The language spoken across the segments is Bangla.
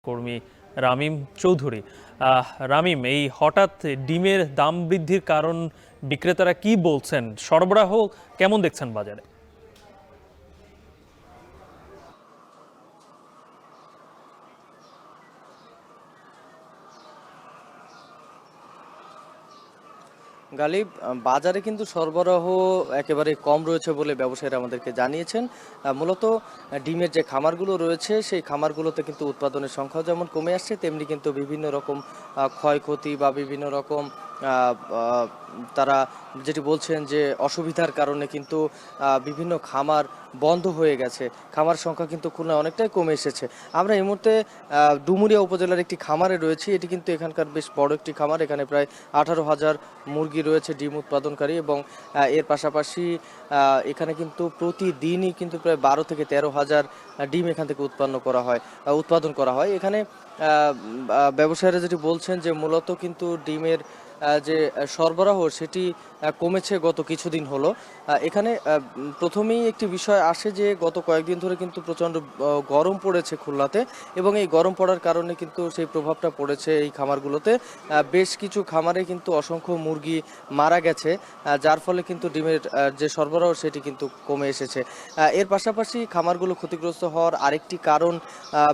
কর্মী রামিম চৌধুরী। রামিম, এই হঠাৎ ডিমের দাম বৃদ্ধির কারণ বিক্রেতারা কি বলছেন? সরবরাহ কেমন দেখছেন বাজারে? গালিব, বাজারে কিন্তু সরবরাহ একেবারে কম রয়েছে বলে ব্যবসায়ীরা আমাদেরকে জানিয়েছেন। মূলত ডিমের যে খামারগুলো রয়েছে সেই খামারগুলোতে কিন্তু উৎপাদনের সংখ্যা যেমন কমে আসছে, তেমনি কিন্তু বিভিন্ন রকম ক্ষয়ক্ষতি বা বিভিন্ন রকম আহ, আহ, তারা যেটি বলছেন যে অসুবিধার কারণে কিন্তু বিভিন্ন খামার বন্ধ হয়ে গেছে। খামার সংখ্যা কিন্তু খুলনায় অনেকটাই কমে এসেছে। আমরা এই মুহূর্তে ডুমুরিয়া উপজেলার একটি খামারে রয়েছি। এটি কিন্তু এখানকার বেশ বড় একটি খামার। এখানে প্রায় 18,000 মুরগি রয়েছে ডিম উৎপাদনকারী, এবং এর পাশাপাশি এখানে কিন্তু প্রতিদিনই কিন্তু প্রায় 12 থেকে 13 হাজার ডিম এখান থেকে উৎপাদন করা হয় এখানে। ব্যবসায়ীরা যেটি বলছেন যে মূলত কিন্তু ডিমের যে সরবরাহ সেটি কমেছে গত কিছুদিন হলো। এখানে প্রথমেই একটি বিষয় আসে যে গত কয়েকদিন ধরে কিন্তু প্রচণ্ড গরম পড়েছে খুলনাতে, এবং এই গরম পড়ার কারণে কিন্তু সেই প্রভাবটা পড়েছে এই খামারগুলোতে। বেশ কিছু খামারে কিন্তু অসংখ্য মুরগি মারা গেছে, যার ফলে কিন্তু ডিমের যে সরবরাহ সেটি কিন্তু কমে এসেছে। এর পাশাপাশি খামারগুলো ক্ষতিগ্রস্ত হওয়ার আরেকটি কারণ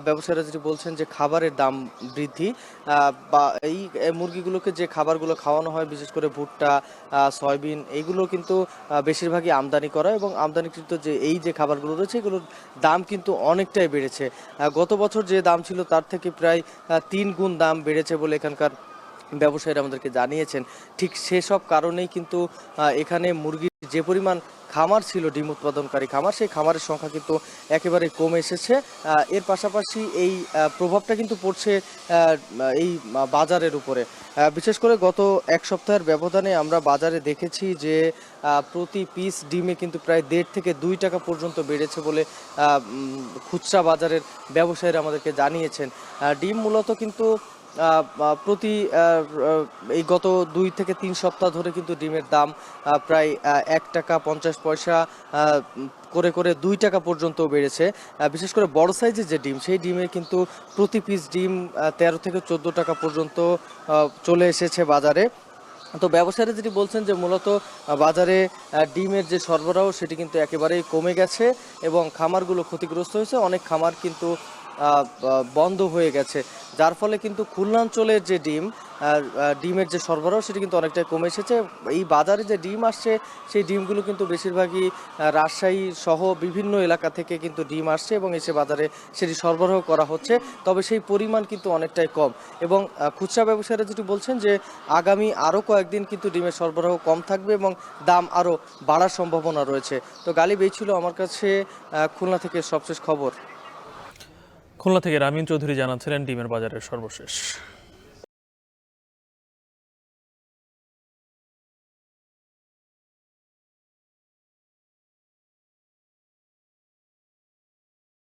ব্যবসায়ীরা যেটি বলছেন যে খাবারের দাম বৃদ্ধি। বা এই মুরগিগুলোকে যে খাবারগুলো খাওয়ানো হয়, বিশেষ করে ভুট্টা, সয়াবিন, এইগুলো কিন্তু বেশিরভাগই আমদানি করা, এবং আমদানিকৃত যে এই যে খাবারগুলো রয়েছে এগুলোর দাম কিন্তু অনেকটাই বেড়েছে। গত বছর যে দাম ছিল তার থেকে প্রায় 3 গুণ দাম বেড়েছে বলে এখানকার ব্যবসায়ীরা আমাদেরকে জানিয়েছেন। ঠিক সেসব কারণেই কিন্তু এখানে মুরগির যে পরিমাণ খামার ছিল, ডিম উৎপাদনকারী খামার, সেই খামারের সংখ্যা কিন্তু একেবারে কমে এসেছে। এর পাশাপাশি এই প্রভাবটা কিন্তু পড়ছে এই বাজারের উপরে। বিশেষ করে গত এক সপ্তাহের ব্যবধানে আমরা বাজারে দেখেছি যে প্রতি পিস ডিমে কিন্তু প্রায় 1.5 থেকে 2 টাকা পর্যন্ত বেড়েছে বলে খুচরা বাজারের ব্যবসায়ীরা আমাদেরকে জানিয়েছেন। ডিম মূলত কিন্তু প্রতি এই গত 2 থেকে 3 সপ্তাহ ধরে কিন্তু ডিমের দাম প্রায় 1 টাকা 50 পয়সা করে করে 2 টাকা পর্যন্ত বেড়েছে। বিশেষ করে বড় সাইজের যে ডিম, সেই ডিমে কিন্তু প্রতি পিস ডিম 13 থেকে 14 টাকা পর্যন্ত চলে এসেছে বাজারে। তো ব্যবসায়ীরা যেটি বলছেন যে মূলত বাজারে ডিমের যে সরবরাহ সেটি কিন্তু একেবারেই কমে গেছে, এবং খামারগুলো ক্ষতিগ্রস্ত হয়েছে। অনেক খামার কিন্তু বন্ধ হয়ে গেছে, যার ফলে কিন্তু খুলনাঞ্চলের যে ডিমের যে সরবরাহ সেটি কিন্তু অনেকটাই কমে এসেছে। এই বাজারে যে ডিম আসছে সেই ডিমগুলো কিন্তু বেশিরভাগই রাজশাহী সহ বিভিন্ন এলাকা থেকে কিন্তু ডিম আসছে, এবং এসে বাজারে সেটি সরবরাহ করা হচ্ছে। তবে সেই পরিমাণ কিন্তু অনেকটাই কম, এবং খুচরা ব্যবসায়ীরা যেটি বলছেন যে আগামী আরও কয়েকদিন কিন্তু ডিমের সরবরাহ কম থাকবে এবং দাম আরও বাড়ার সম্ভাবনা রয়েছে। তো গালিব, এই ছিল আমার কাছে খুলনা থেকে সবশেষ খবর। খুলনা থেকে রামিম চৌধুরী জানাচ্ছিলেন ডিমের বাজারের সর্বশেষ।